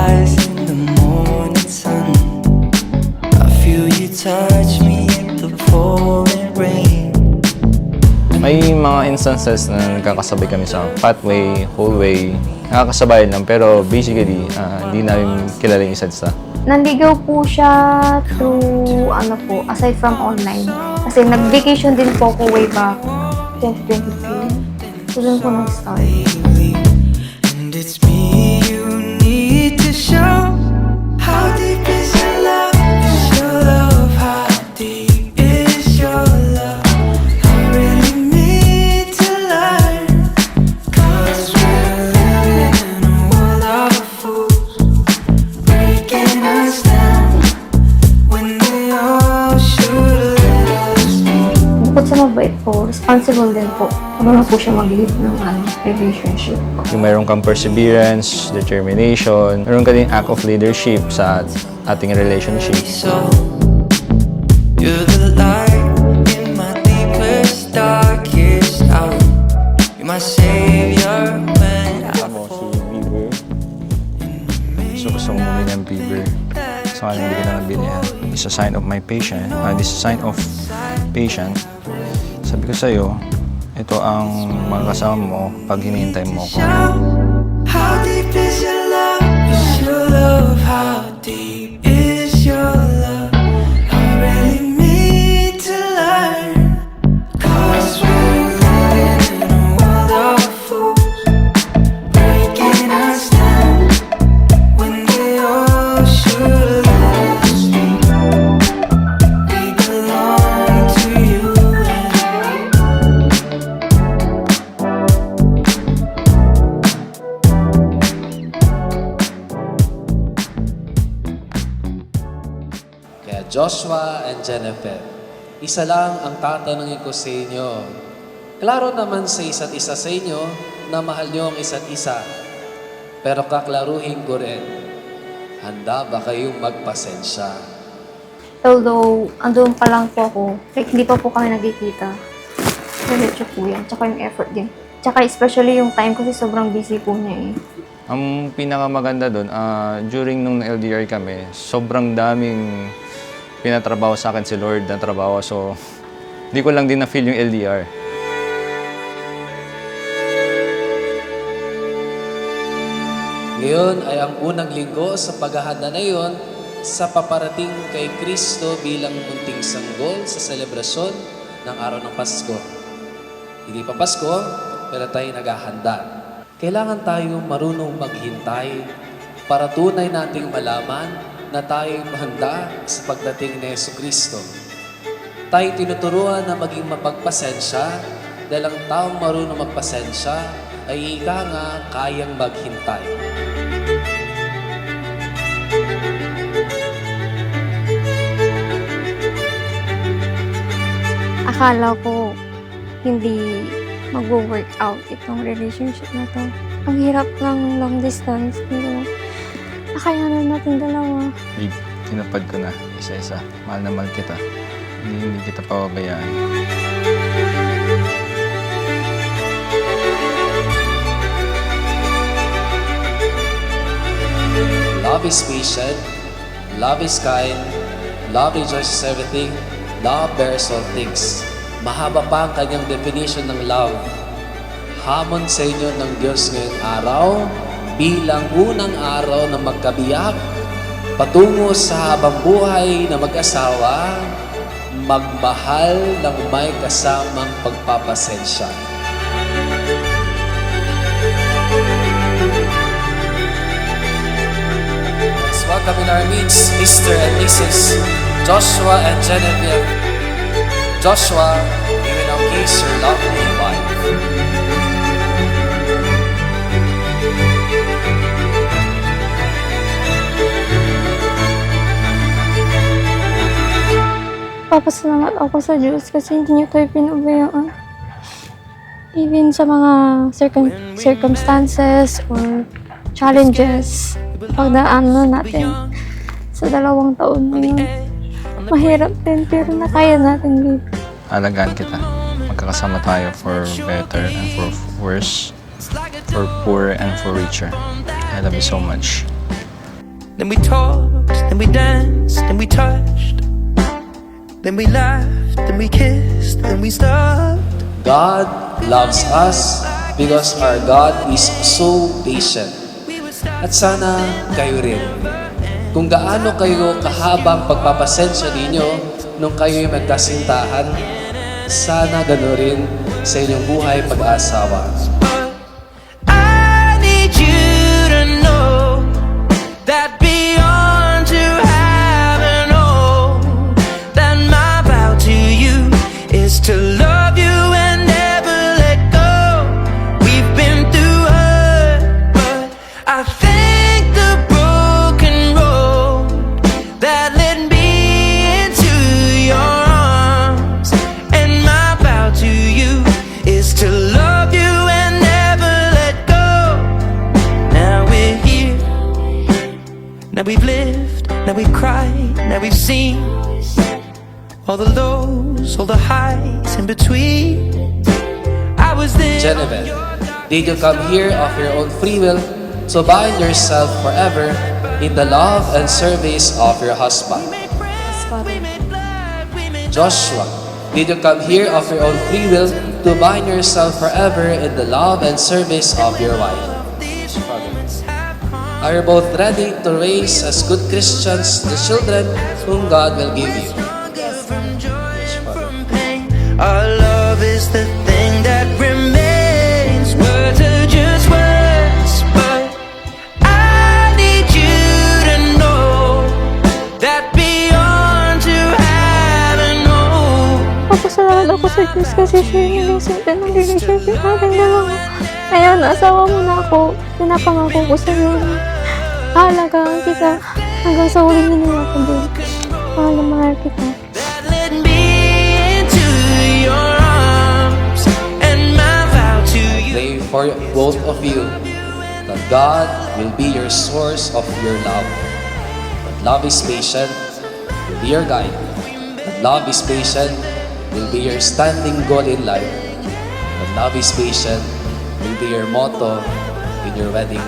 rise in the morning sun. I feel you touch me in the pouring rain. May mga instances na nagkakasabay kami sa pathway, hallway, nakakasabay lang pero basically hindi namin kilala yung isa't isa. Nanligaw po siya through, aside from online. Kasi nag-vacation din po ako way back 2023. So, doon po nag-start. And it's me you need to show. How deep is your love? Is your love? How deep is your love? I really need to learn. 'Cause we're living in a world of fools, breaking us down when they all should let us be. Bukod sa mabait po, responsible din po. Marunong po siya mag-lead ng relationship. Yung mayroon kang perseverance, determination, mayroon ka din act of leadership sa ating relationship. So you're the light in my deepest, darkest hour. You're my savior when I Mo si Bieber. Gusto mo bumili ng Bieber. So, hindi ka na nabili. It's a sign of my patient. This is a sign of patient. Sabi ko sa'yo, ito ang mga kasama mo pag hinihintay mo ko. shout. How deep is your love? Is your love? How deep is your love? I really need to learn. 'Cause we're living in a world of fools, breaking us down when they all should let us be. We belong to you and me. Kaya Joshua and Jennifer, isa lang ang tatanungin ko sa inyo. Klaro naman sa isa't isa sa inyo na mahal niyo ang isa't isa. Pero kaklaruhin ko rin, handa ba kayong magpasensya? Although, andun pa lang po ako, like, hindi pa po kami nagkikita. Diretso po yan. Tsaka yung effort din. Tsaka especially yung time kasi sobrang busy po niya eh. Ang pinakamaganda doon, during nung LDR kami, sobrang daming pinatrabaho sa akin si Lord na trabaho. So, hindi ko lang din na-feel yung LDR. Ngayon ay ang unang linggo sa paghahanda na iyon sa paparating kay Kristo bilang munting sanggol sa selebrasyon ng araw ng Pasko. Hindi pa Pasko, pero tayo naghahanda. Kailangan tayong marunong maghintay para tunay nating malaman na tayo handa sa pagdating ni Jesucristo. Tayo tinuturuan na maging mapagpasensya dahil ang taong marunong magpasensya ay ika nga kayang maghintay. Akala ko hindi mag-work out itong relationship na to. Ang hirap ng long distance, pero nakayanan natin dalawa. Babe, tinupad ko na isa-isa. Mahal na mahal kita. Hindi kita pababayaan. Love is patient, love is kind, love rejoices everything, love bears all things. Mahaba pa ang kanyang definition ng love. Hamon sa inyo ng Diyos ngayong araw bilang unang araw na magkabiyak patungo sa habang buhay na mag-asawa, magmahal ng may kasamang pagpapasensya. Let's welcome in our midst, Mr. and Mrs. Joshua and Genevieve. Joshua, you will now kiss your lovely wife. Papasalamat ako sa Diyos kasi hindi niyo tayo pinabayaan. Even sa mga circumstances or challenges, pagdaan na natin sa 2 taon na yun. Mahirap din, pero nakaya natin, babe. Alagaan kita. Magkakasama tayo for better and for worse, for poor and for richer. I love you so much. Then we talked, then we danced, then we touched. Then we laughed, then we kissed, then we stopped. God loves us because our God is so patient. At sana kayo rin. Kung gaano kayo kahabang pagpapasensya ninyo nung kayo'y magkasintahan, sana gano'n rin sa inyong buhay pag-aasawa. I need you to know that beyond to heaven, oh, that my vow to you is to love you and never let go. We've been through hurt, but I thank the broken road that led me into your arms. And my vow to you is to love you and never let go. Now we're here, now we've lived, now we've cried, now we've seen all the lows, all the highs in between. I was there. Genevieve, did you come here of your own free will to bind yourself forever in the love and service of your husband? Joshua, did you come here of your own free will to bind yourself forever in the love and service of your wife? Are you both ready to raise as good Christians the children whom God will give you? Our love is the thing that remains. Words are just words, but I need you to know that beyond to heaven, oh. Papasalamat ako sa Diyos kasi siya yung nagsinta ng relationship natin dalawa. Ngayon, asawa mo na ako. Pinapangako ko sa iyo na aalagaan kita hanggang sa huling hininga ko din. Mahal na mahal kita. That led me into your arms, and my vow to you. Pray for both of you that God will be your source of your love. That love is patient, will be your guide. That love is patient, will be your standing goal in life. That love is patient, will be your motto in your wedding